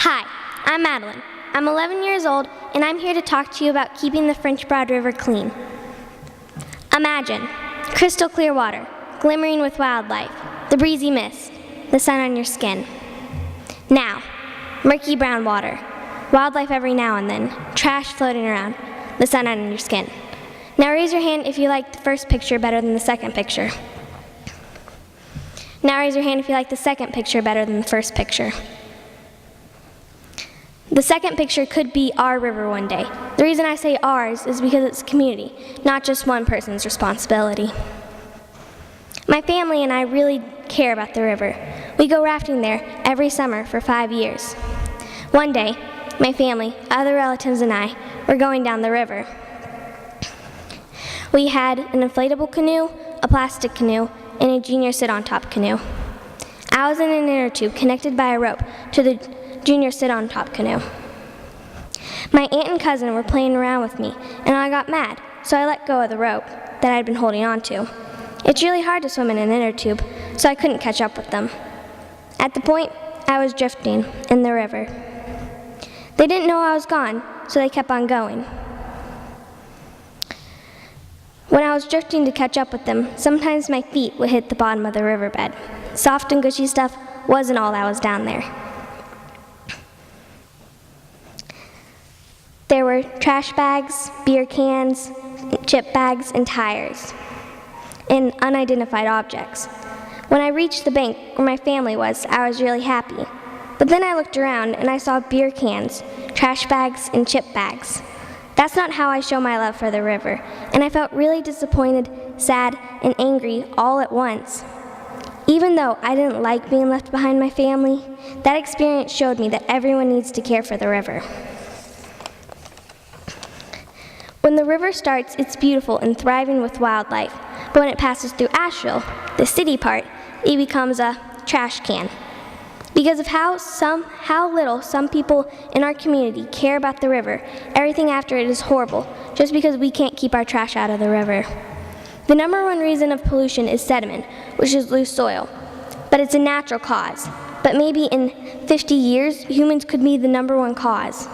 Hi, I'm Madalyn. I'm 11 years old, and I'm here to talk to you about keeping the French Broad River clean. Imagine crystal clear water, glimmering with wildlife, the breezy mist, the sun on your skin. Now, murky brown water, wildlife every now and then, trash floating around, the sun on your skin. Now raise your hand if you like the first picture better than the second picture. Now raise your hand if you like the second picture better than the first picture. The second picture could be our river one day. The reason I say ours is because it's a community, not just one person's responsibility. My family and I really care about the river. We go rafting there every summer for 5 years. One day, my family, other relatives, and I were going down the river. We had an inflatable canoe, a plastic canoe, and a junior sit-on-top canoe. I was in an inner tube connected by a rope to the junior sit-on-top canoe. My aunt and cousin were playing around with me, and I got mad, so I let go of the rope that I'd been holding on to. It's really hard to swim in an inner tube, so I couldn't catch up with them. At the point, I was drifting in the river. They didn't know I was gone, so they kept on going. When I was drifting to catch up with them, sometimes my feet would hit the bottom of the riverbed. Soft and gushy stuff wasn't all that was down there. There were trash bags, beer cans, chip bags, and tires, and unidentified objects. When I reached the bank where my family was, I was really happy. But then I looked around and I saw beer cans, trash bags, and chip bags. That's not how I show my love for the river, and I felt really disappointed, sad, and angry all at once. Even though I didn't like being left behind my family, that experience showed me that everyone needs to care for the river. When the river starts, it's beautiful and thriving with wildlife, but when it passes through Asheville, the city part, it becomes a trash can. Because of how little some people in our community care about the river, everything after it is horrible, just because we can't keep our trash out of the river. The number one reason of pollution is sediment, which is loose soil, but it's a natural cause. But maybe in 50 years, humans could be the number one cause.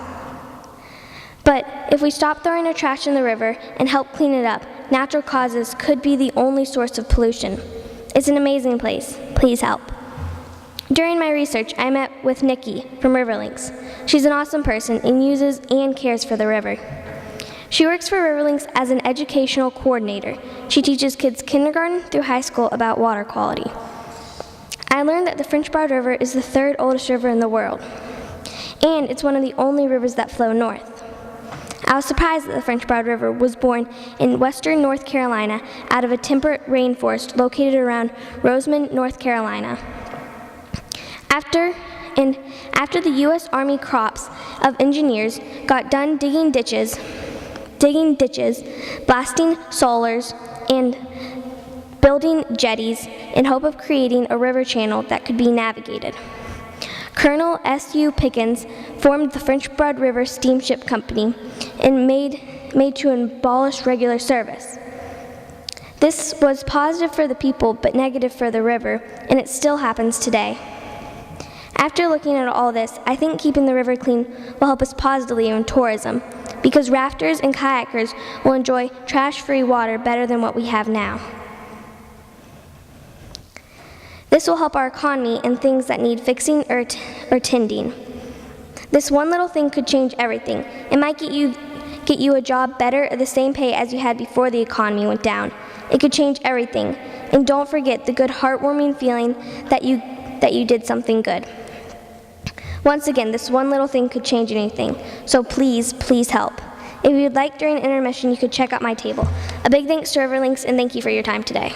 But if we stop throwing our trash in the river and help clean it up, natural causes could be the only source of pollution. It's an amazing place. Please help. During my research, I met with Nikki from Riverlinks. She's an awesome person and uses and cares for the river. She works for Riverlinks as an educational coordinator. She teaches kids kindergarten through high school about water quality. I learned that the French Broad River is the third oldest river in the world, and it's one of the only rivers that flow north. I was surprised that the French Broad River was born in western North Carolina out of a temperate rainforest located around Rosamond, North Carolina. After the U.S. Army Corps of Engineers got done digging ditches, blasting solars, and building jetties in hope of creating a river channel that could be navigated, Colonel S.U. Pickens formed the French Broad River Steamship Company and made to abolish regular service. This was positive for the people but negative for the river, and it still happens today. After looking at all this, I think keeping the river clean will help us positively in tourism, because rafters and kayakers will enjoy trash-free water better than what we have now. This will help our economy and things that need fixing or tending. This one little thing could change everything. It might get you a job better or the same pay as you had before the economy went down. It could change everything. And don't forget the good heartwarming feeling that you did something good. Once again, this one little thing could change anything. So please, please help. If you'd like during intermission, you could check out my table. A big thanks to Riverlinks, and thank you for your time today.